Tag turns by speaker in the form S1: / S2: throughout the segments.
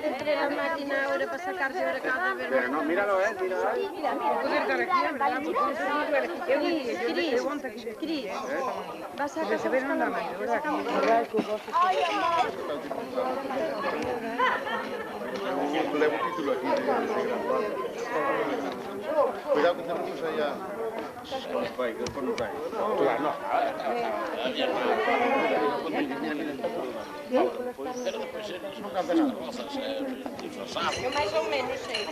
S1: Entre la máquina ahora para sacarse de cada vez.
S2: Pero no, míralo, míralo.
S1: Cris, vas a casa
S3: ver una mano, ¿verdad?
S2: Levo un título aquí de graduado. Cuidado que tenemos allá. Vai, que después no cae. Claro, no. No canta nada.
S1: Eu mais ou menos sei.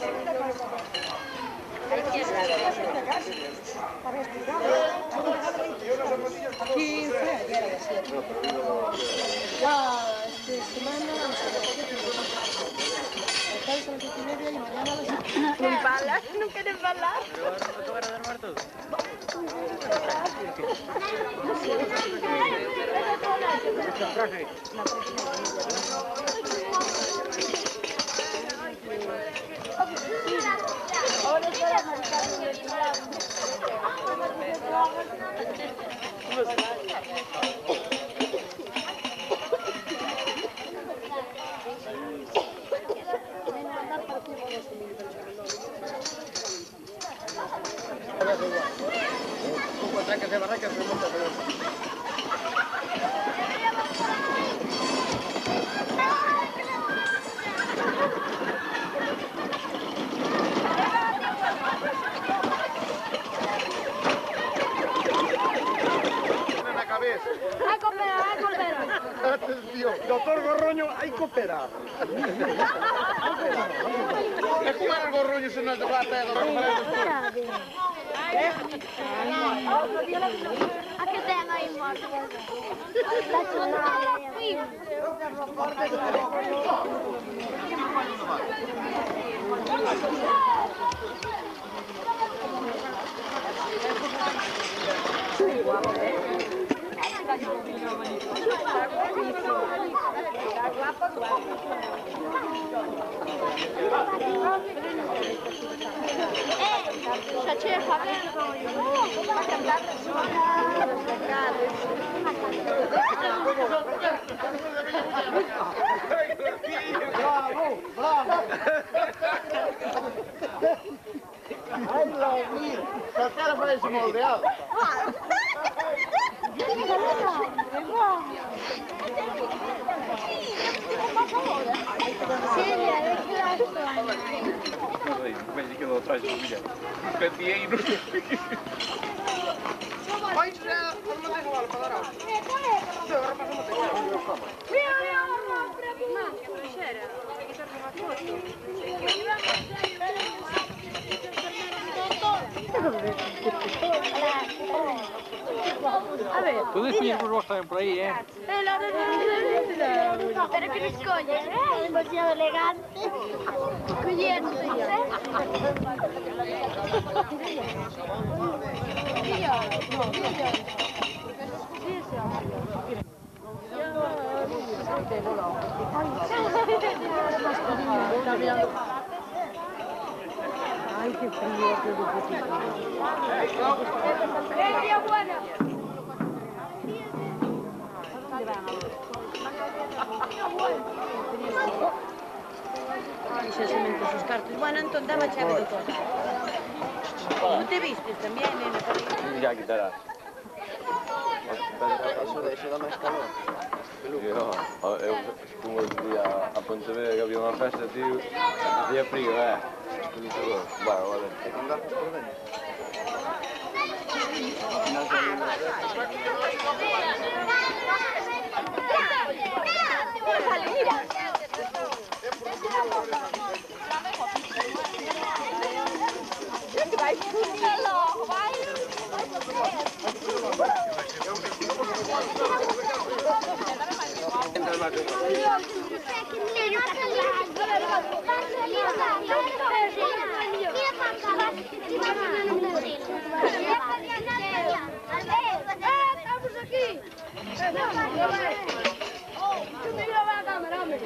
S1: ¿Balas? ¿No quieres balas?
S2: Atención, doctor Gorroño, hay que operar. Es jugar el Gorroño se nos va a pegar.
S4: A que ten aí morto?
S1: Já tinha falado.
S2: Bravo, bravo. Ai, Laumir, a cara parece moldeado.
S5: Vedi que eu atrás do milhão. Candeeiro.
S2: Vai, já, vamos manter o para dar água. Agora passa uma
S1: A ver.
S5: Podem escolher os vossos também por aí, é?
S4: Pero que lo escolles, demasiado elegante. Escollendo,
S3: Ay, qué frío, qué difícil.
S1: Ay, se cemento sus cartas. Bueno, entonces dame a chave de cosas. ¿No te vistes también, nena?
S5: Já quitarás.
S2: Eso dá máis calor.
S5: Eu como día a Pontevedra que había unha festa, tío, día frío, Vai, vale.
S2: E con gafas por dentro.
S4: Estamos aquí. Mira, va a cámara, hombre.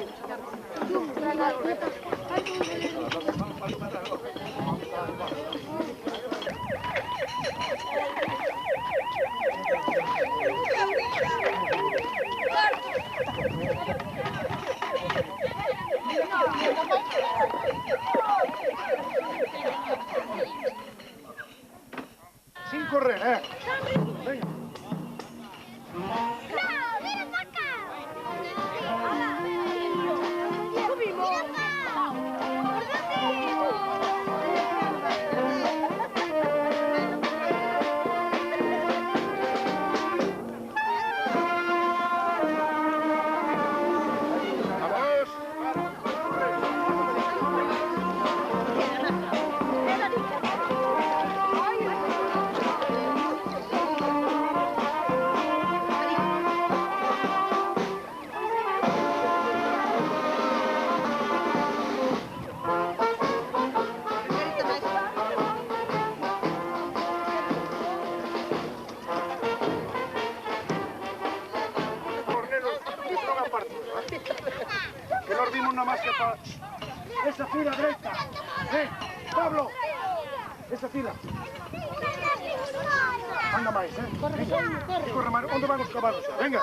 S2: Sin correr, ¿eh? Venga. Que no vimos nada más que para... Esa fila derecha. Pablo. Esa fila. Anda máis, Corre, corre, Mario. Onde van os cabalos? Venga.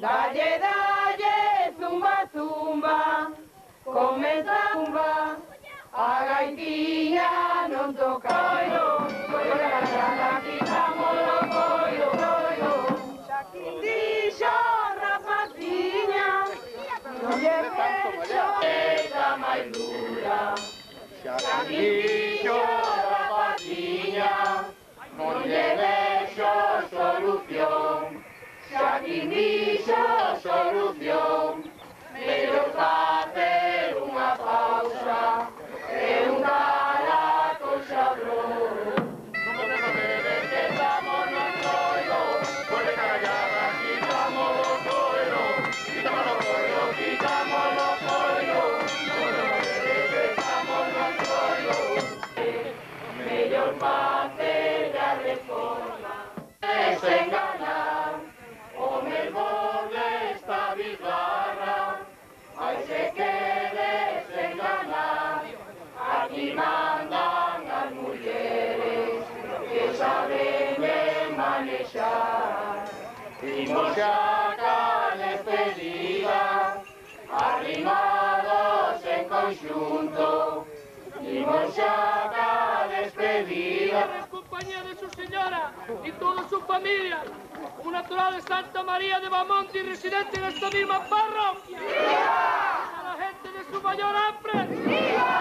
S1: Dalle, dalle, zumba, zumba, comeza a zumba, a gaitiña non toca oiro, coiro, quitamos o coiro, coiro, xa que dixo rapaciña, non lle vexo esta máis dura, xa que dixo rapaciña, non lle vexo solución. Xa que dixo solución, mellor facer unha pausa e un caraco xabrón. Vamos a ver que estamos no coiro, pode callada, quitamos o coiro, quitamos o coiro, quitamos o coiro. Vamos a ver que estamos no coiro, mellor facer a reforma e sen ganar. O melbor desta bizarra, ai se queres enganar, aquí mandan as mulleres que saben de manexar. Imos xa ca despedida, arrimados en conxunto, imos xa ca despedida.
S6: Compañía de su señora y toda su familia, un natural de Santa María de Bamonte y residente en esta misma parroquia. ¡Viva! A la gente de su mayor hambre. ¡Viva!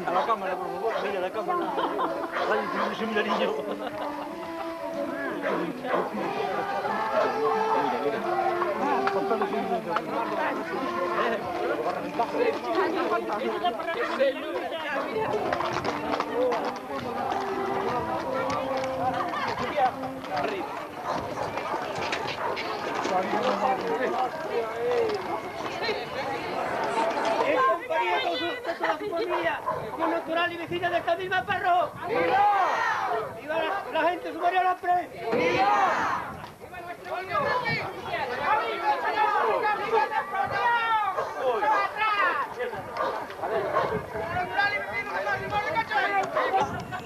S2: A la cámara, por favor, mira la cámara. Ay, seminarillo.
S6: Como natural y vecina de esta misma parroquia. ¡Viva! ¡Viva la gente superior a pre! ¡Viva!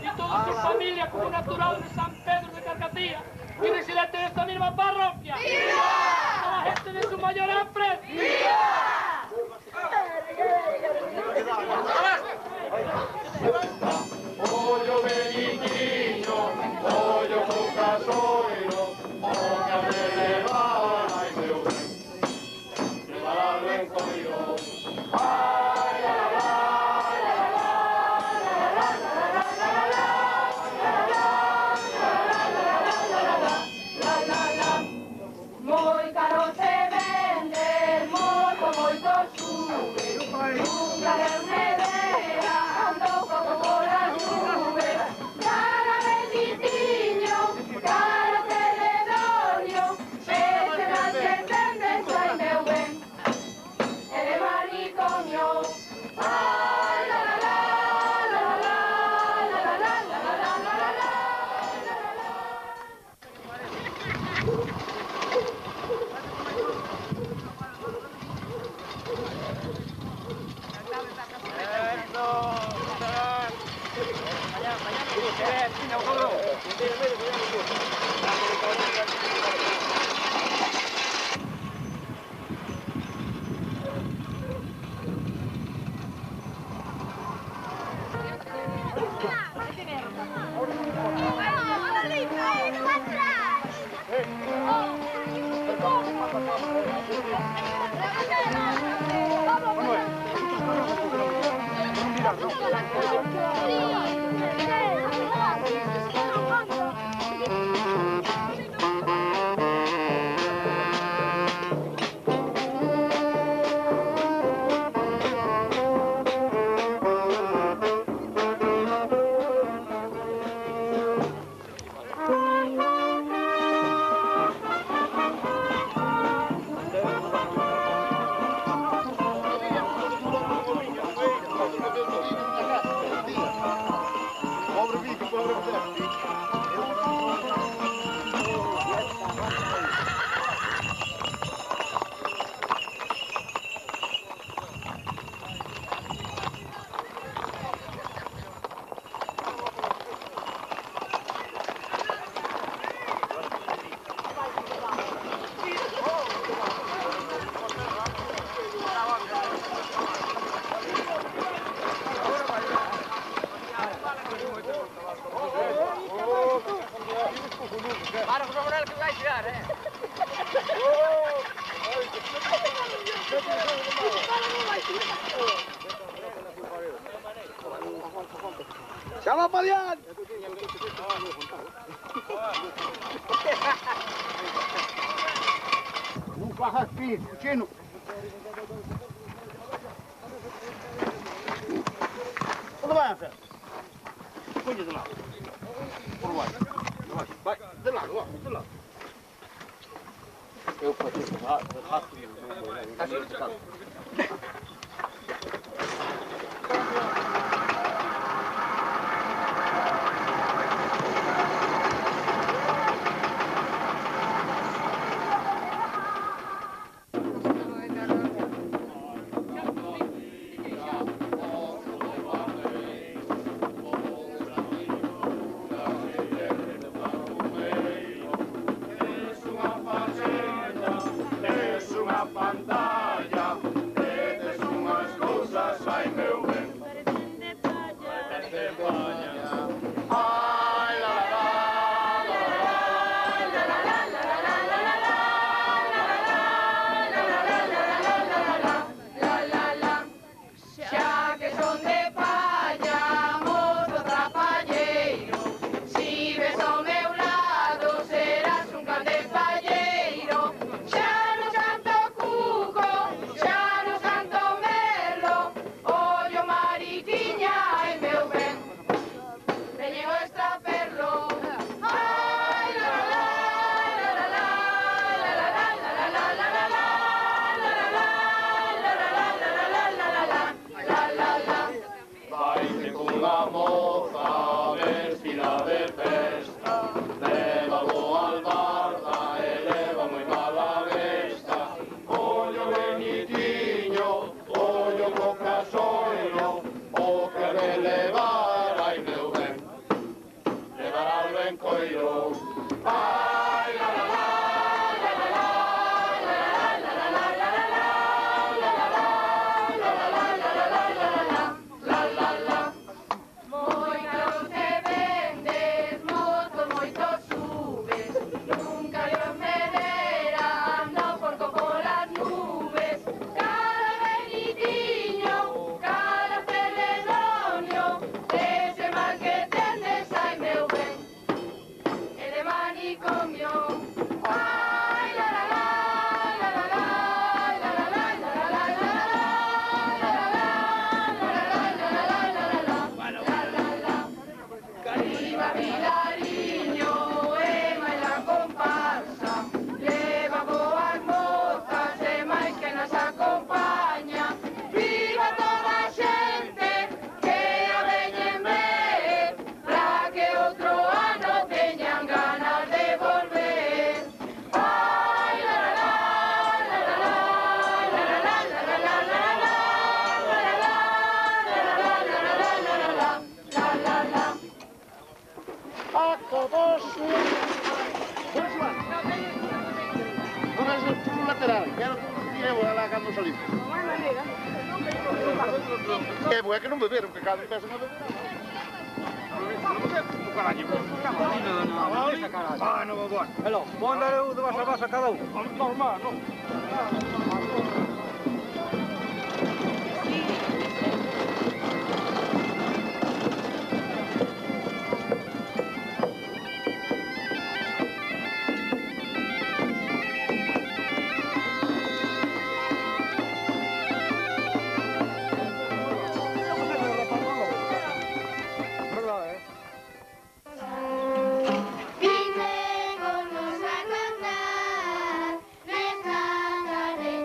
S6: Y toda su familia como natural de San Pedro de Carcatía y residente de esta misma parroquia. ¡Viva! A la gente de su mayor hambre. ¡Viva!
S1: Ollo beniquiño, ollo con casoiro, o que me levaba ai meu ben, levaralo en coiro. Ai, la la la, la la la, moi caro se vende, moito, moito sube, nunca de unha idea, ando como por as nubes, cara benditiño, cara celedonio, ese non se entende, soy meu ben, e de manicomio, ai, la la la, la la la, la la la, la la la, la la la.
S2: bico, pobre mujer.
S6: Para con el que vai tirar,
S2: ¡Chama para adiante! Baja aquí, chino. ¿Dónde vas a hacer? Coño, de lado. Por lo baixo. Vai, de lado, vai, de lado. Eu faço isso rápido. É que non beberon, que cada empezan a beber.
S3: Hello, vou andar eu de baixa a baixa cada um.
S2: Normal, non?
S1: Vinemos a cantar, nesta tarde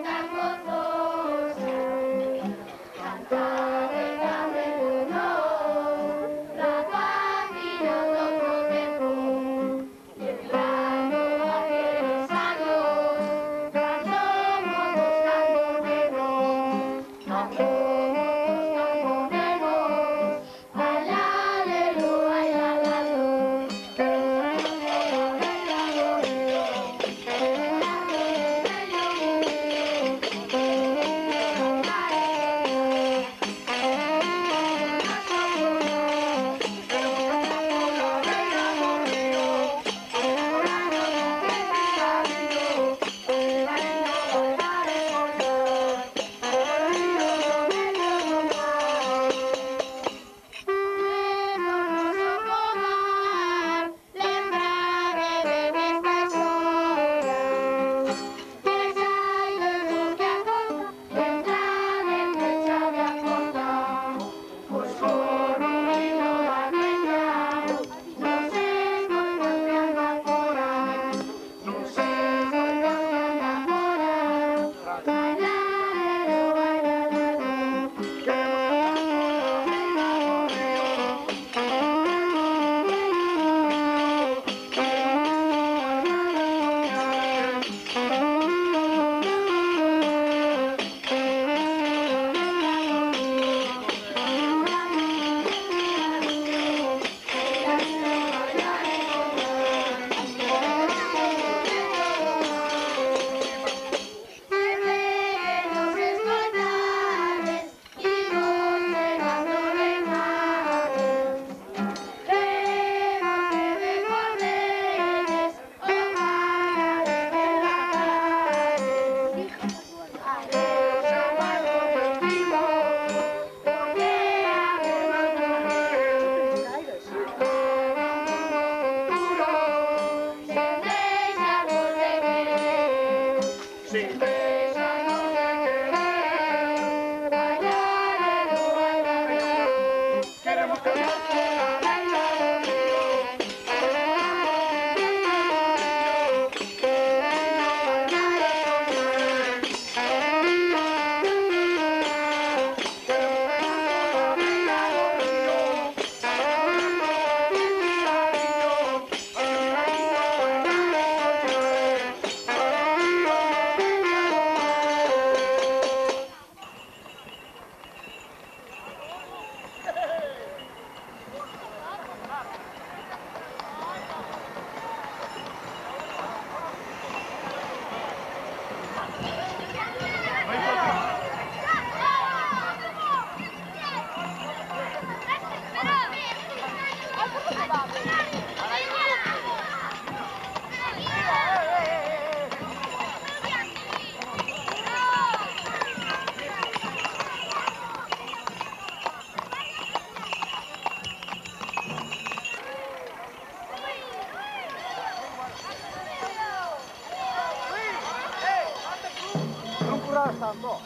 S3: Non curare tanto.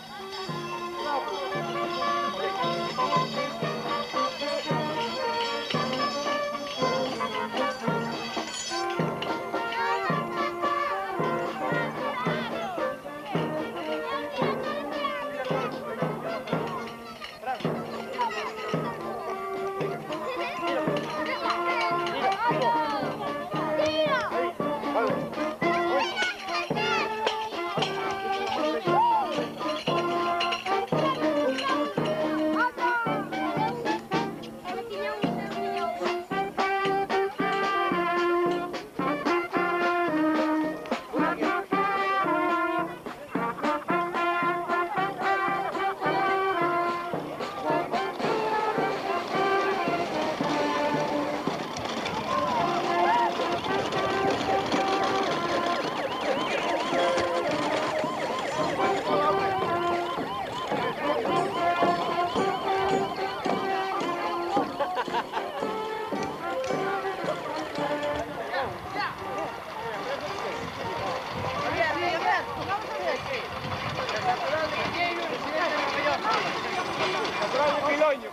S3: Pilogno.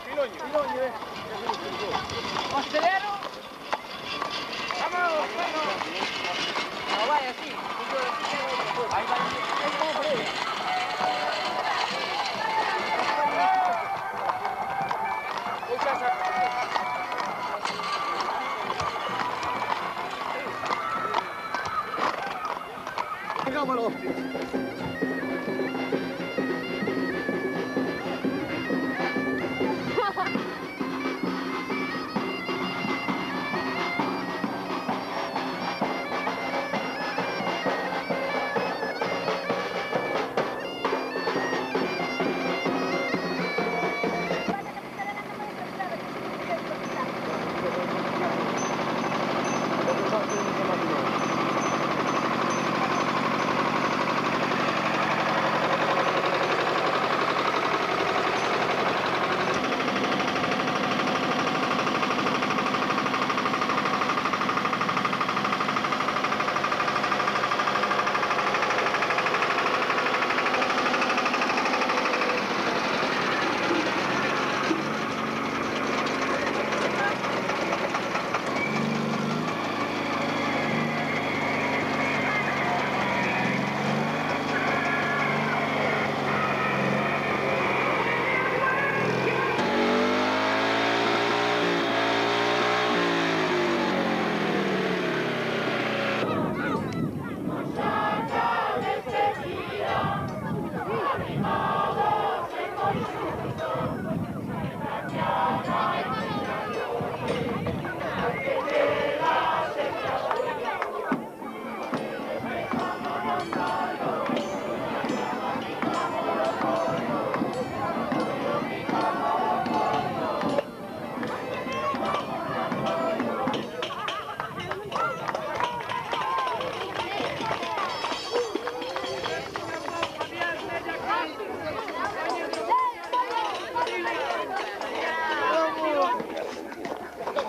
S6: Acelero. Vamos, bueno. No vaya así. Ahí va.
S3: Hagámoslo.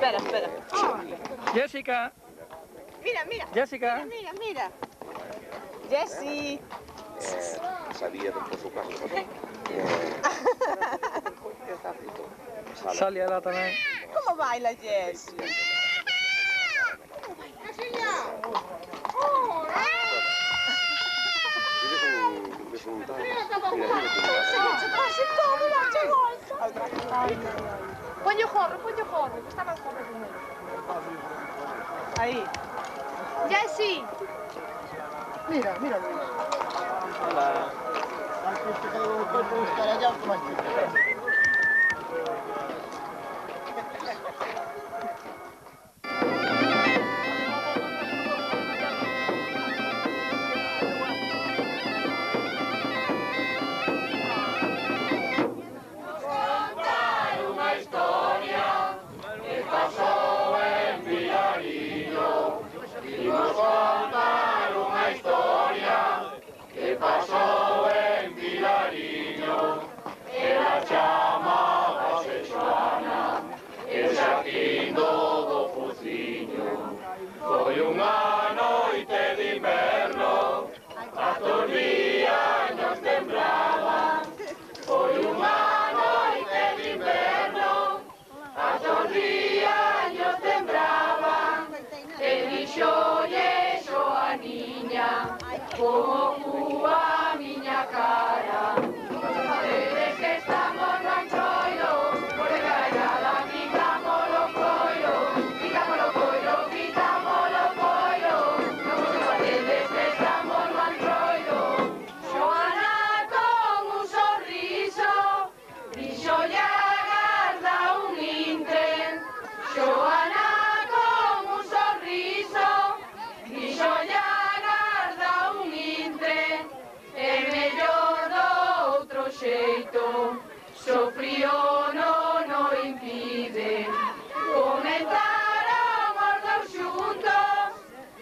S6: Espera.
S3: Jessica.
S7: Mira.
S3: Jessica.
S7: Mira. Jessie.
S5: Sabía por su casa.
S3: Sali ela também.
S7: Como baila Jessie?
S1: Ponho gorro, que está más gorro primero.
S7: Ahí.
S1: Jessie.
S2: Mira.
S5: Hola.
S2: Antes que caiga un cuerpo, buscar allá automático.
S1: Contar una historia que pasó en niña, como Cuba, miña cara. Desde que estamos no entroido, por el garallada, quitamos los coiros, quitamos los coiros, quitamos los coiros. Desde que estamos no entroido, Joana con un sorriso, dixo ya garda un intre. Joana con un sorriso, dixo ya garda un intre. É mellor do outro xeito, sofrío non o impide. Comenzaron os dous xuntos,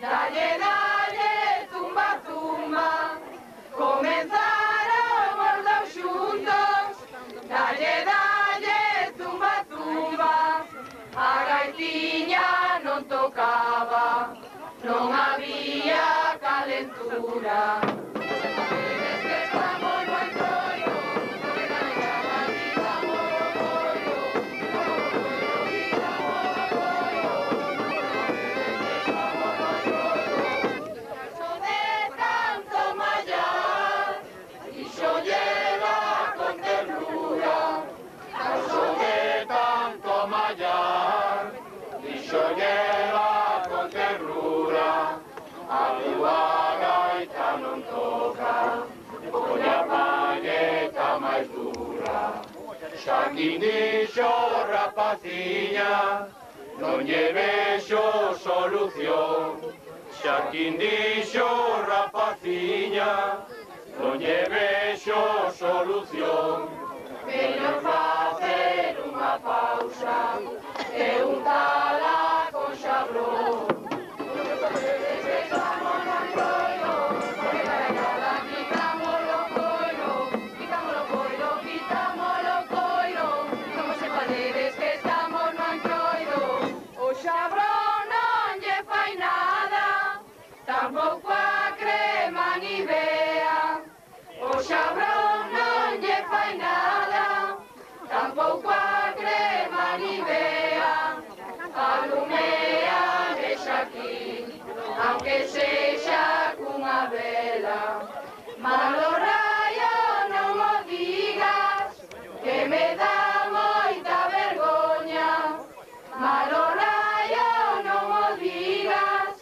S1: dalle, dalle, zumba, zumba. Comenzaron os dous xuntos, dalle, dalle, zumba, zumba. A gaitiña non tocaba, non había calentura.
S8: Xaquín dixo, rapaciña, non lle vexo solución. Xaquín dixo, rapaciña, non lle vexo solución.
S1: Mellor facer unha pausa e untala con xabrón. Tampouco a crema ni vea, o xabrón non lle fai nada. Tampouco a crema ni vea, alumea deixa aquí, aunque sexa cunha vela. Malo rayo non o digas, que me dá moita vergoña. Malo rayo non o digas,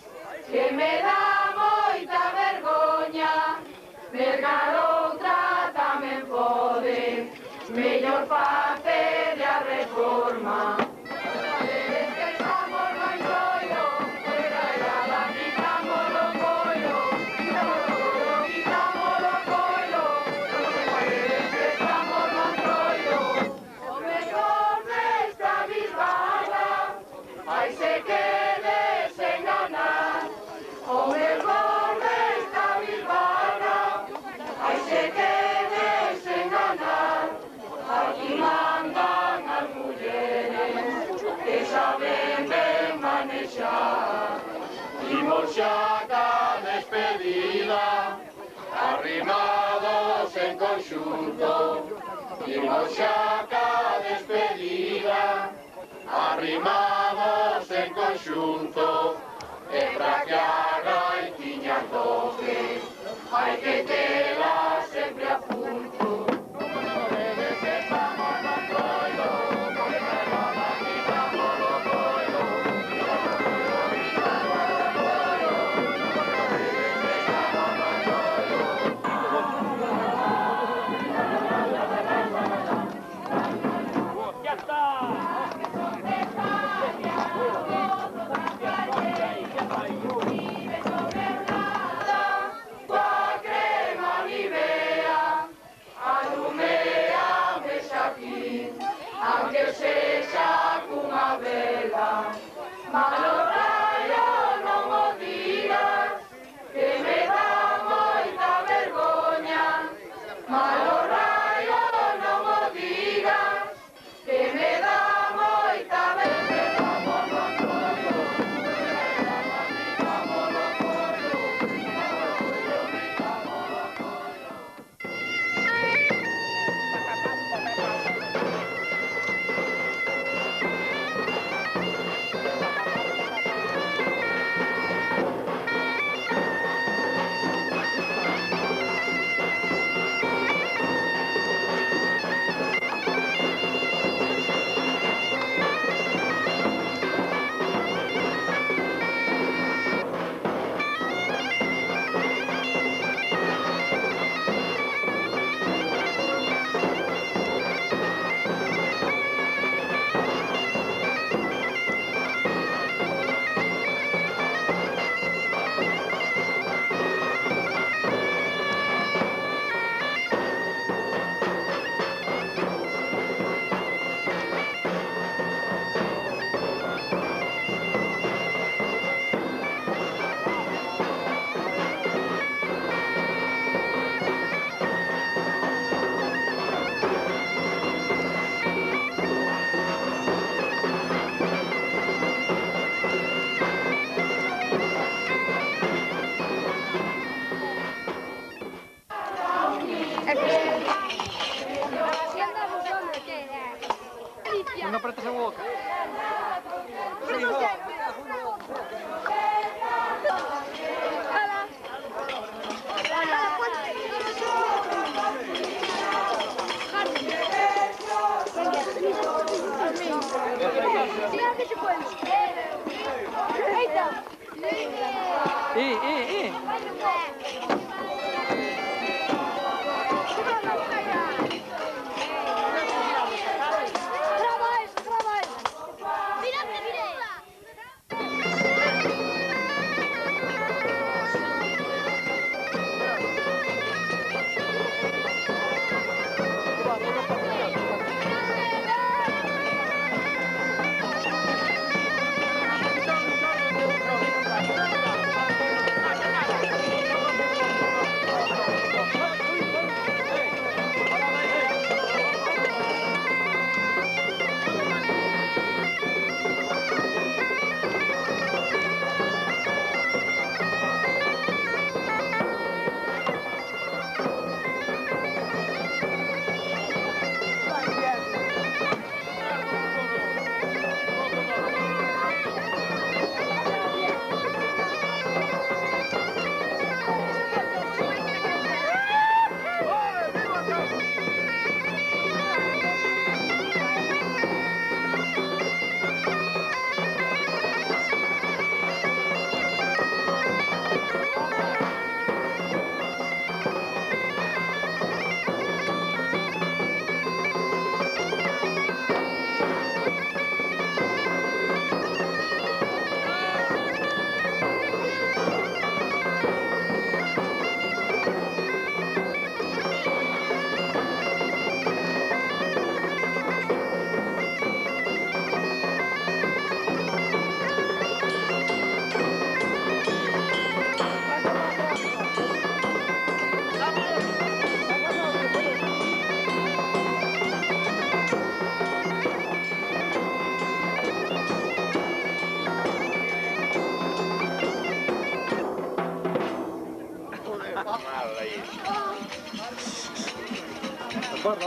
S1: que me dá moita vergoña. Mercadón trátame en pode, mellor facer a reforma.
S8: Imos xa ca despedida, arrimados en conxunto. Imos xa ca despedida, arrimados en conxunto. E pra que a gaitiña toque, hai que tela sempre a punto.
S1: Coa crema ni vea.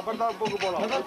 S3: Aparta un poco por la otra.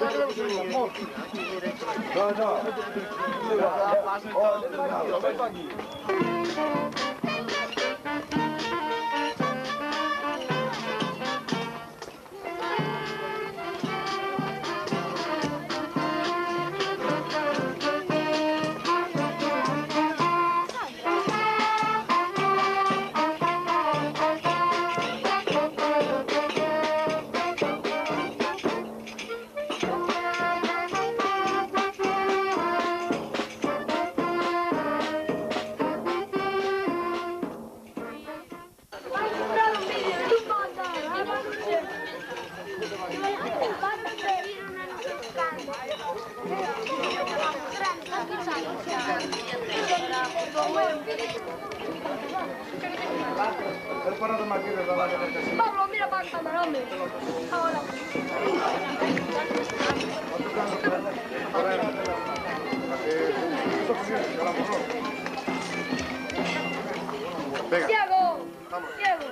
S4: Pablo, mira para acá, hombre. Ahora. Diego. Diego.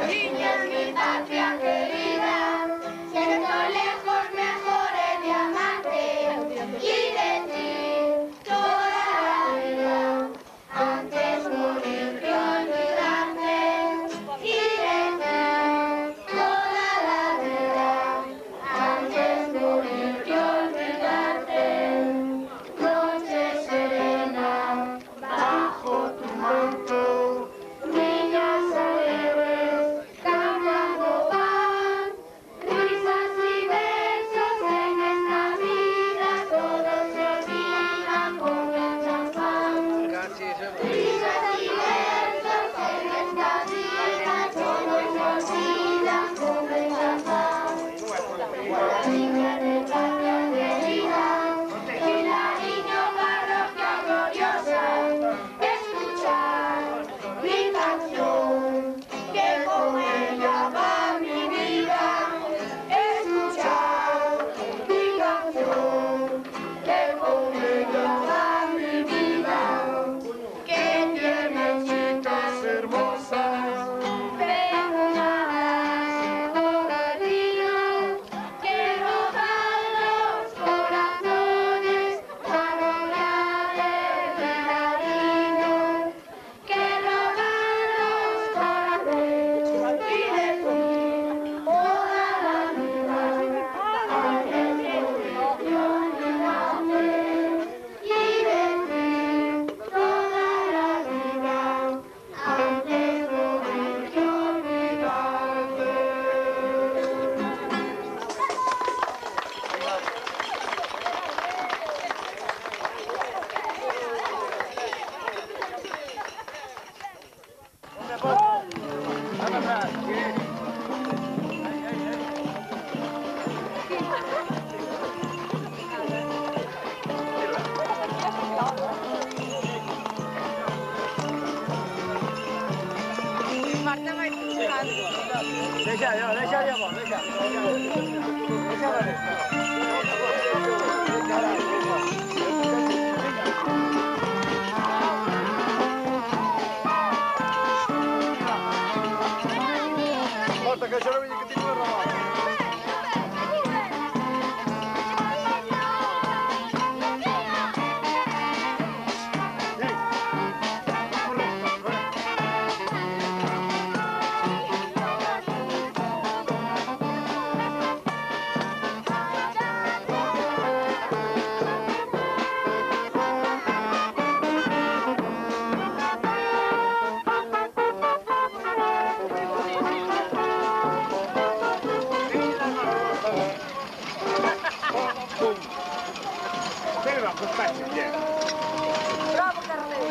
S8: Niña, mi patria querida, siento lejos mejor el diamante y de ti toda la vida. Antes morir que olvidarte y de ti toda la vida. Antes morir que olvidarte. Noches
S3: Porta, que yo no que tengo la
S4: Bravo, Carlet!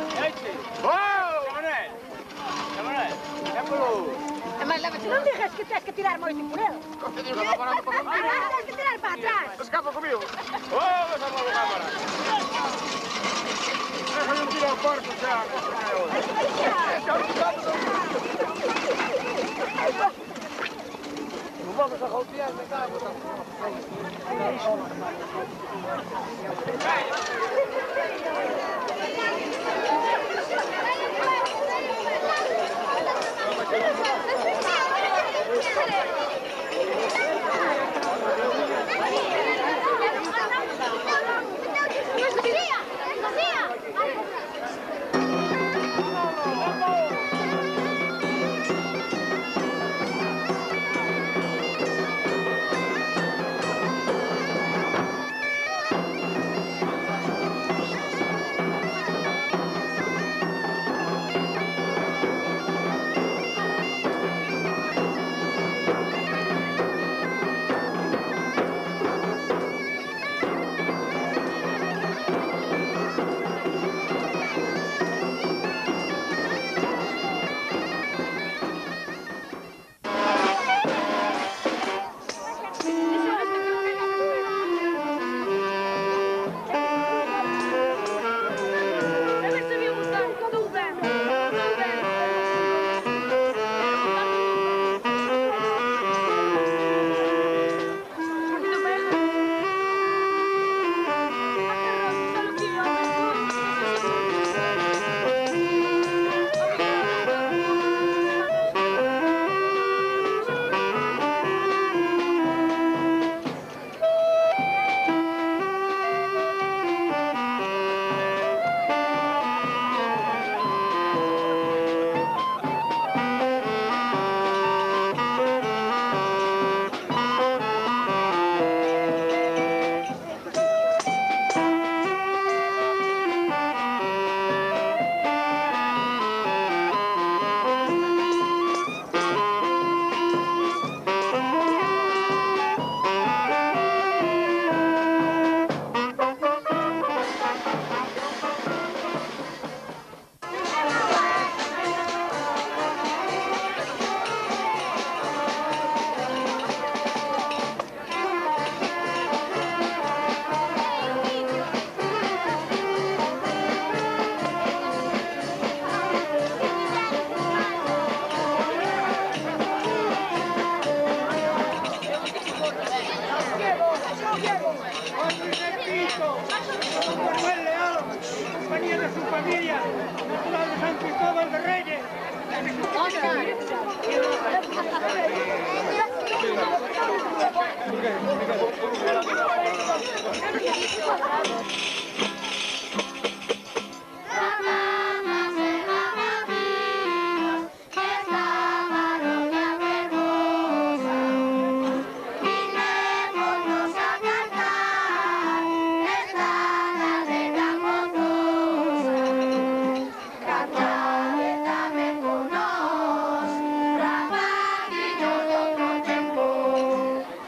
S3: ¡Oh, Manel! ¡Manel!
S4: Mas non digas que tens que tirar moito por ele. Tens que tirar para atrás.
S3: Escapa comigo. ¡Oh, esa mala cámara! Déjame un tiro al cuarto, ya. Nos vamos a jautear, me cago.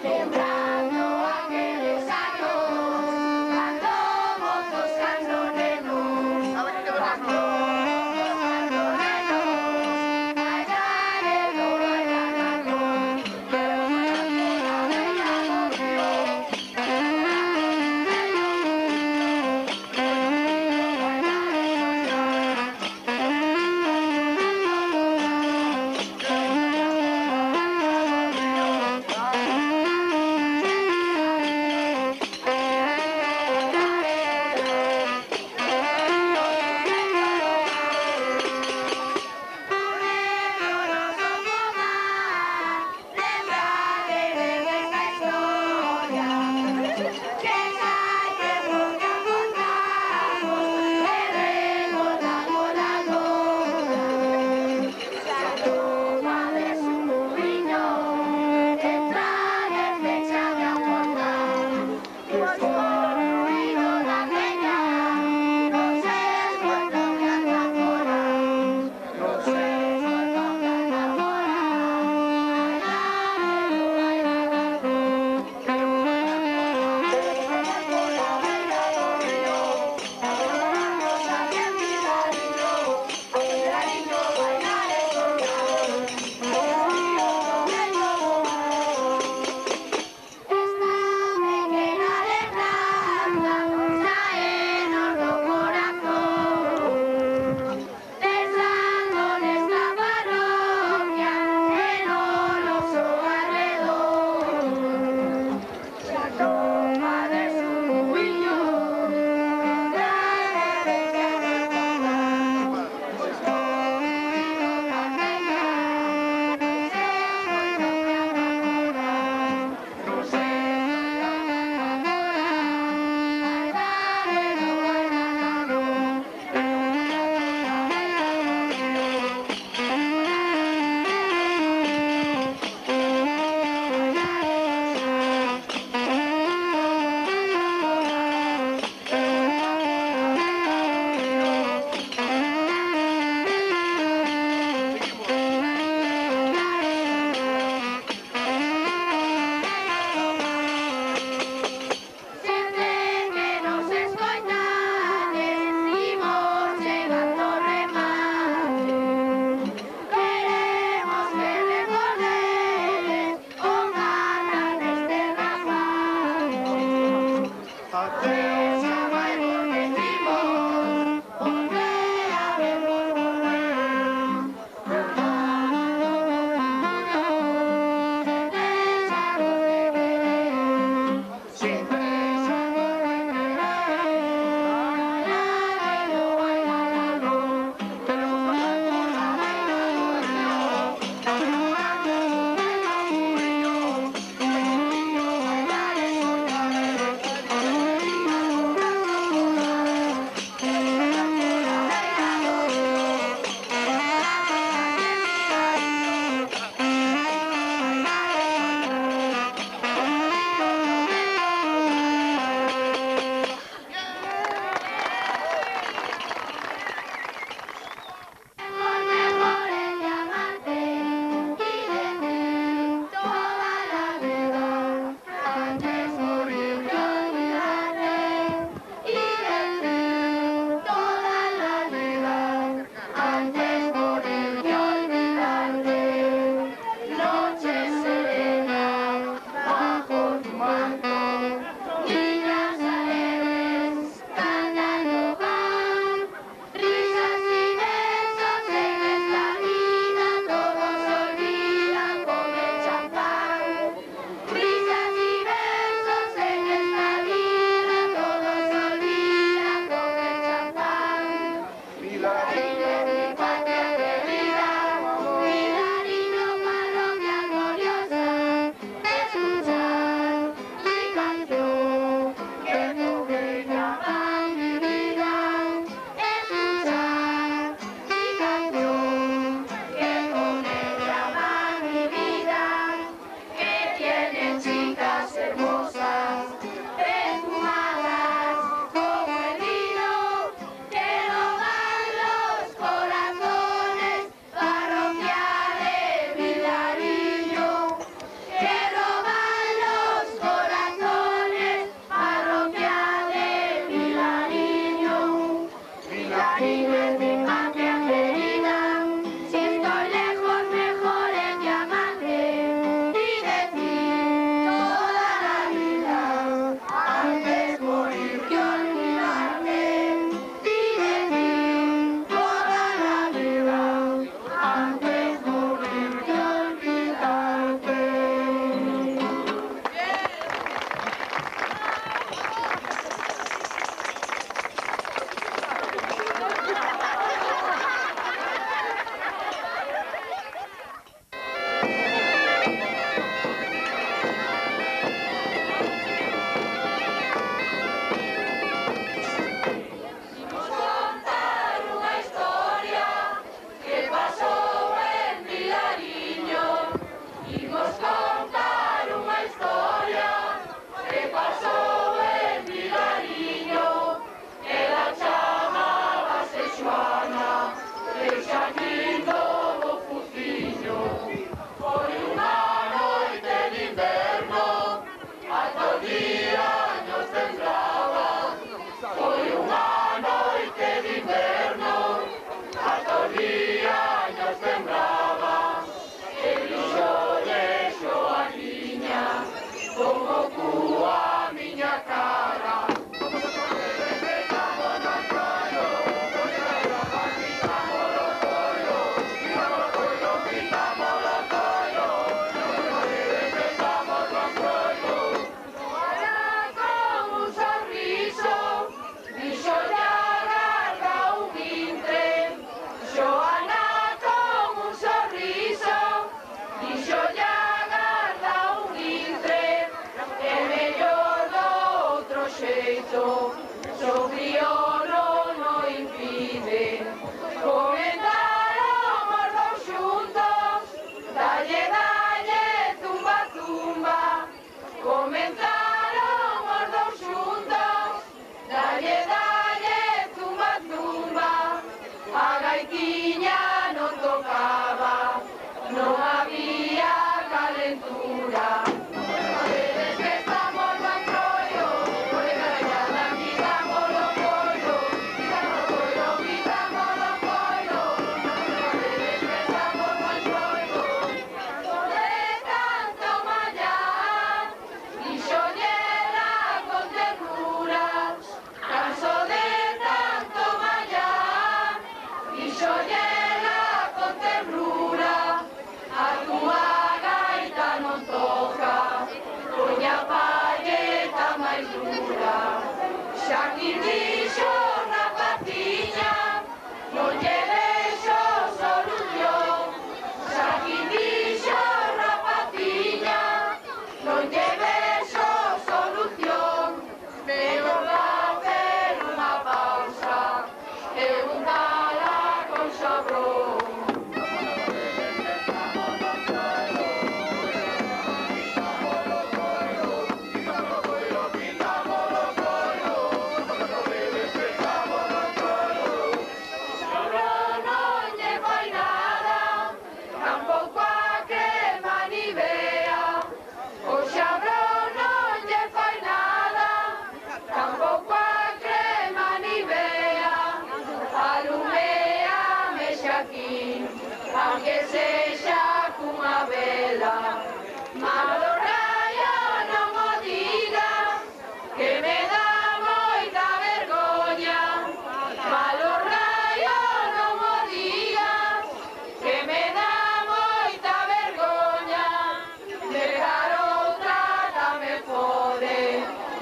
S8: Sembrando aqueles años, cuando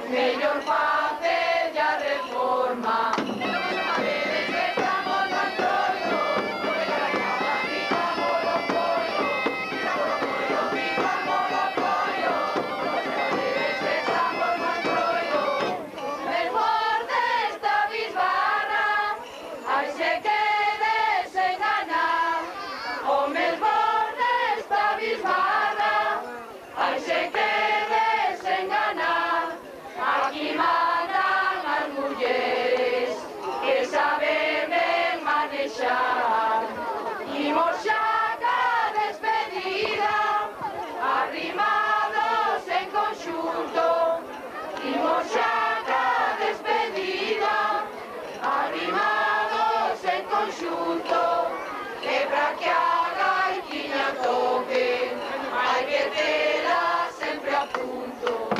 S1: Mellor facer a reforma. Vedes que estamos na
S8: xunto, e pra que haga e tiña toque, hai que tela sempre a punto.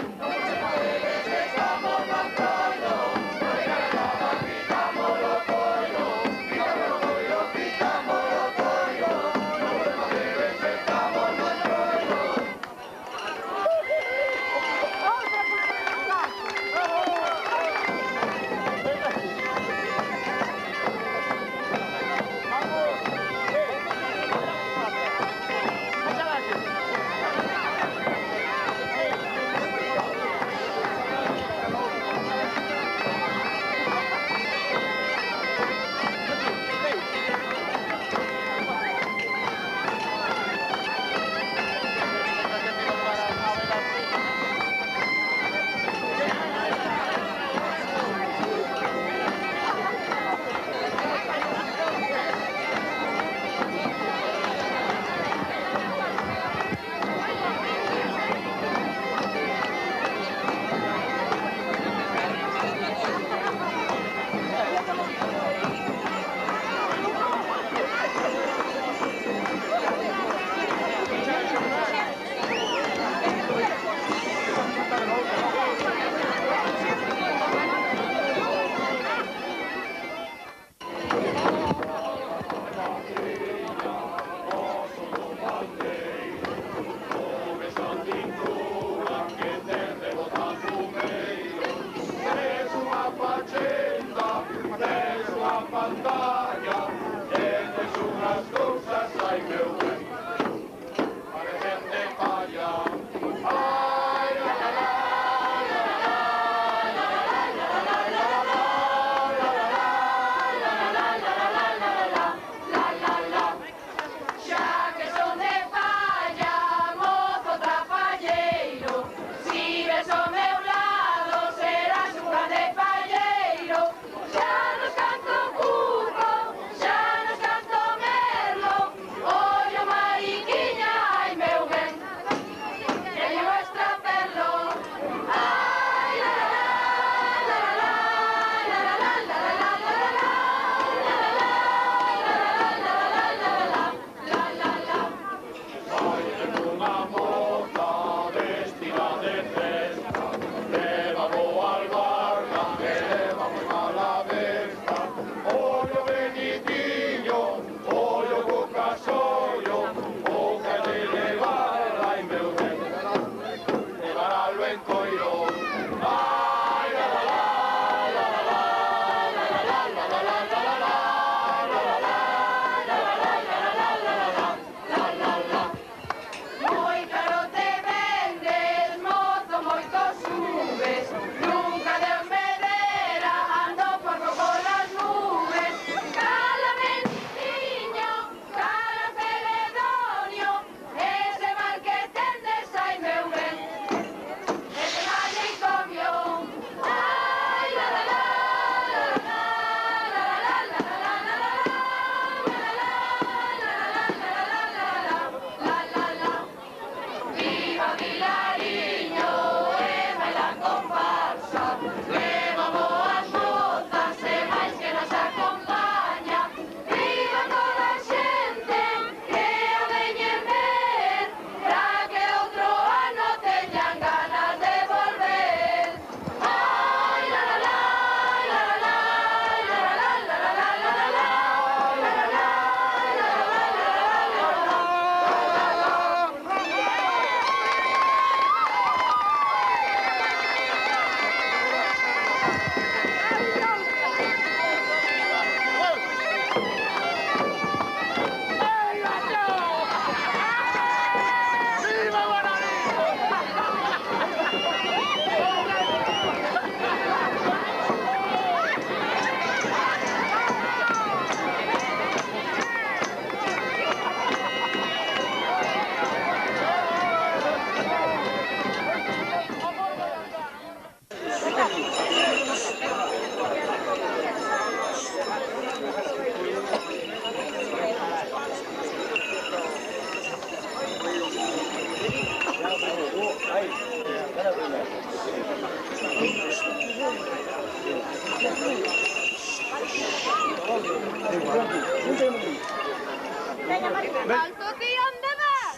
S1: Alto ti, onde vas?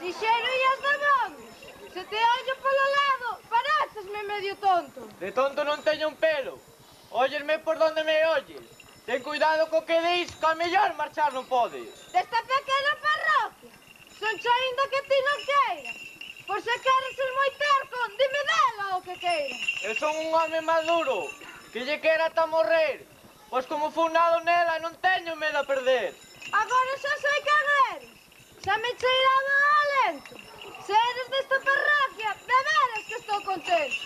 S1: Dixeron as de montes. Se te ollo polo lado, parecesme medio tonto.
S6: De tonto non teño un pelo. Óyesme por donde me oyes. Ten cuidado co que dis, que ao mellor marchar non podes.
S1: Desta pequena parroquia. Son cho ainda que ti non queiras. Por se queres ser moi terco, dime dela o que queiras.
S6: Eu son un home maduro, que lle quera ata morrer. Pois como fundado nela non teño medo a perder.
S1: Agora xa sei quen eres. Xa me cheiraba ao lento. Se eres desta parroquia, de veras que estou contento.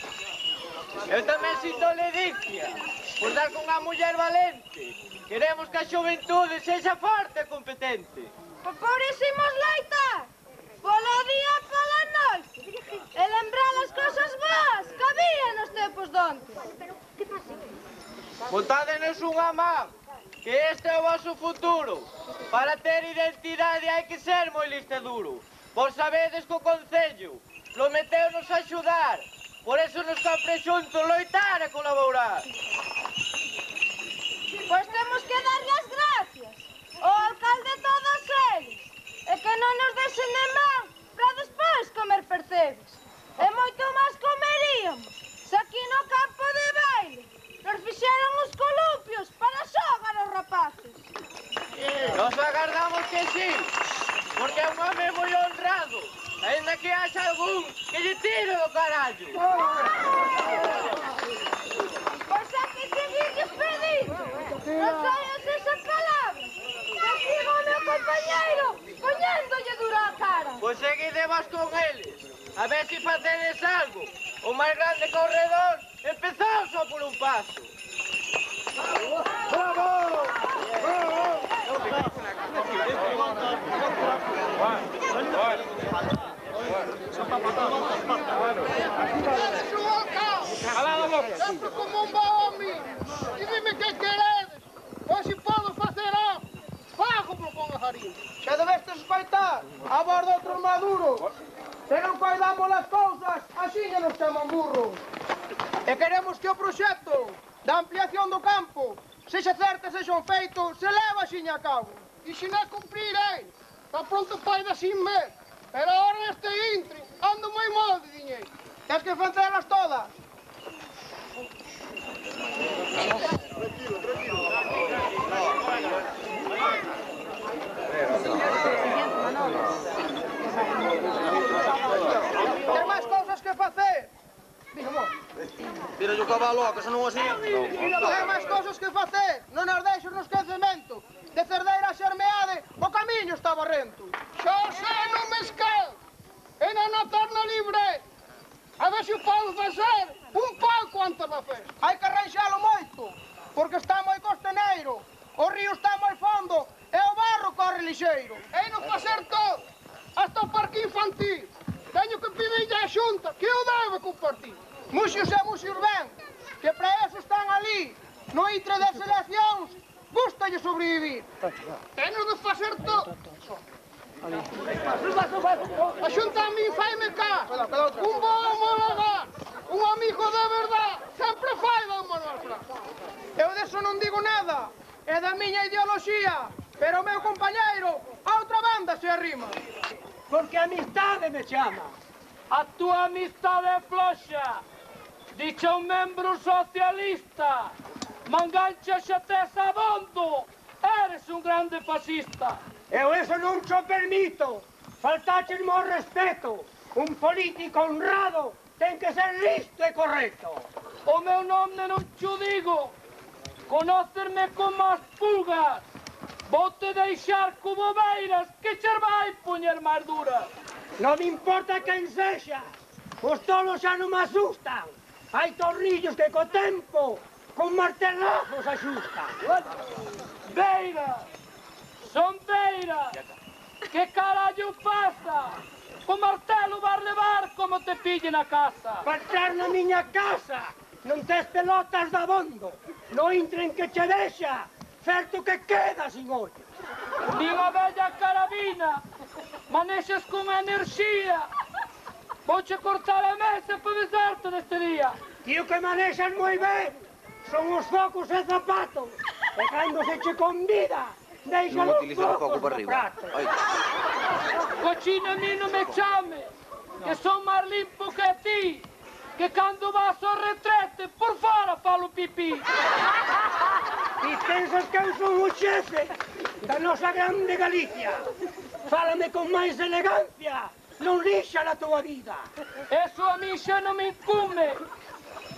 S6: Eu tamén sinto ledicia por dar con unha muller valente. Queremos que a xuventude sexa forte e competente.
S1: Por iso imos loitar, polo día e pola noite, e lembrar as cousas boas que había nos tempos de onte.
S6: Botádenos unha man, que este é o vosso futuro. Para ter identidade hai que ser moi listo e duro. Vos sabedes que o Concello prometeu-nos axudar, por eso nos copre xuntos loitar e colaborar.
S1: Pois temos que darlle as gracias ao alcalde de todos eles, e que non nos deixen de man para despois comer percebes. E moito máis comeríamos se aquí no campo de baile nos fixeron os columpios para xogar aos rapaces.
S6: Nos agardamos que sí, porque é un home moi honrado, ainda que haxa algún que lle tire do carallo.
S1: Pois hai que seguirlles pedindo. Non soias esas palabras. Que siga o meu compañeiro poñéndolle dura a cara.
S6: Pois seguide vos con eles, a ver se facedes algo. O máis grande corredor empezou só por un paso.
S3: Sempre como un home. E dime que queredes. Pois se podo facer algo, fago-me con a farinha.
S2: Xa debestes escoitar a voz do outro maduro. Se non coidamos as cousas, así que nos chaman burros. E queremos que o proxecto da ampliación do campo sexa certo e sexa un feito, se leva axiña a cabo.
S3: E se non cumprirei, está pronto pai da sin mes. Pero ahora neste intre ando moi mal de diñeiro.
S2: Tens que facelas todas. Ten máis cousas que facer.
S3: Tira o cabalo, que se non así.
S2: Ten máis cousas que facer. Non nos deixes no esquecemento. De Cerdeira a Xermeade, o camiño está barrento.
S3: Xa sei no mescal. E na notarna libre. A ver se o podo facer un pouco antes da festa.
S2: Hai que arranxalo moito, porque está moi costeneiro. O río está moi fondo e o barro corre lixeiro.
S3: E non facer todo, hasta o parque infantil. Teño que pedirlle á xunta que o debe compartir.
S2: Muxios e muxios ben, que para eso están ali. No intre das eleccións, gustalle sobrevivir.
S3: Teño de facer todo. A xunta a mí faime cá. Un bo homologar, un amigo de verdade, sempre fai da Manuel Franco.
S2: Eu deso non digo nada, é da miña ideoloxía, pero o meu compañeiro a outra banda se arrima.
S6: Porque a amistade me chama. A tua amistade é floxa. Dicho un membro socialista. Mangancha xa tes abondo. Eres un grande fascista.
S3: Eu eso non xo permito. Faltaxesme ao respeto. Un político honrado ten que ser listo e correcto.
S6: O meu nome non xo digo. Conócerme como as pulgas. Vou-te deixar como beiras que xa vai poñer máis duras.
S3: Non me importa quen sexa. Os tolos xa non me asustan. Hai tornillos que co tempo con martelazos axustan.
S6: Beira! Son Beira! Que carallo pasa? O martelo vas levar como te pille na casa.
S3: Para entrar na miña casa non tes pelotas de abondo. Non entren que che deixa, certo que queda sin ollo.
S6: Din a bella carabina, manexas con enerxía. Vouche cortar a mesa para besarte neste día.
S3: E o que manexas moi ben son os focos e zapatos. E cando se che convida, deixa
S9: Non
S3: los
S9: utiliza o fogo
S3: focos
S9: para
S3: no
S9: arriba.
S3: prato.
S9: Ai.
S6: Cocina a mí no me chame, que son máis limpo que ti, que cando vas ao retrete, por fora falo pipí.
S3: E pensas que eu son o xefe da nosa grande Galicia. Fálame con máis elegancia, non lixa na tua vida.
S6: Eso a mí xa non me incumbe.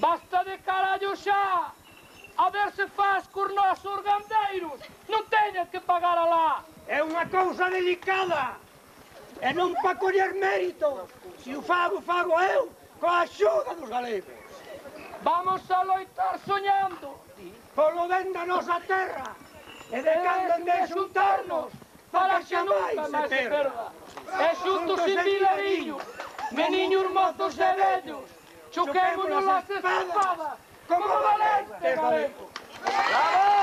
S6: Basta de carallo xa. A ver se faz cos nosos gandeiros. Non teñas que pagar alá.
S3: É unha cousa delicada. E non pa coller mérito. Se o fago, fago eu, coa axuda dos galegos.
S6: Vamos a loitar soñando.
S3: Polo ben da nosa terra. E de cando en vez xuntarnos, para que xamais se perda.
S6: E xuntos en Vilariño, meniños mozos e vellos, choquémonos las espadas como valente galego.
S3: ¡Bravo!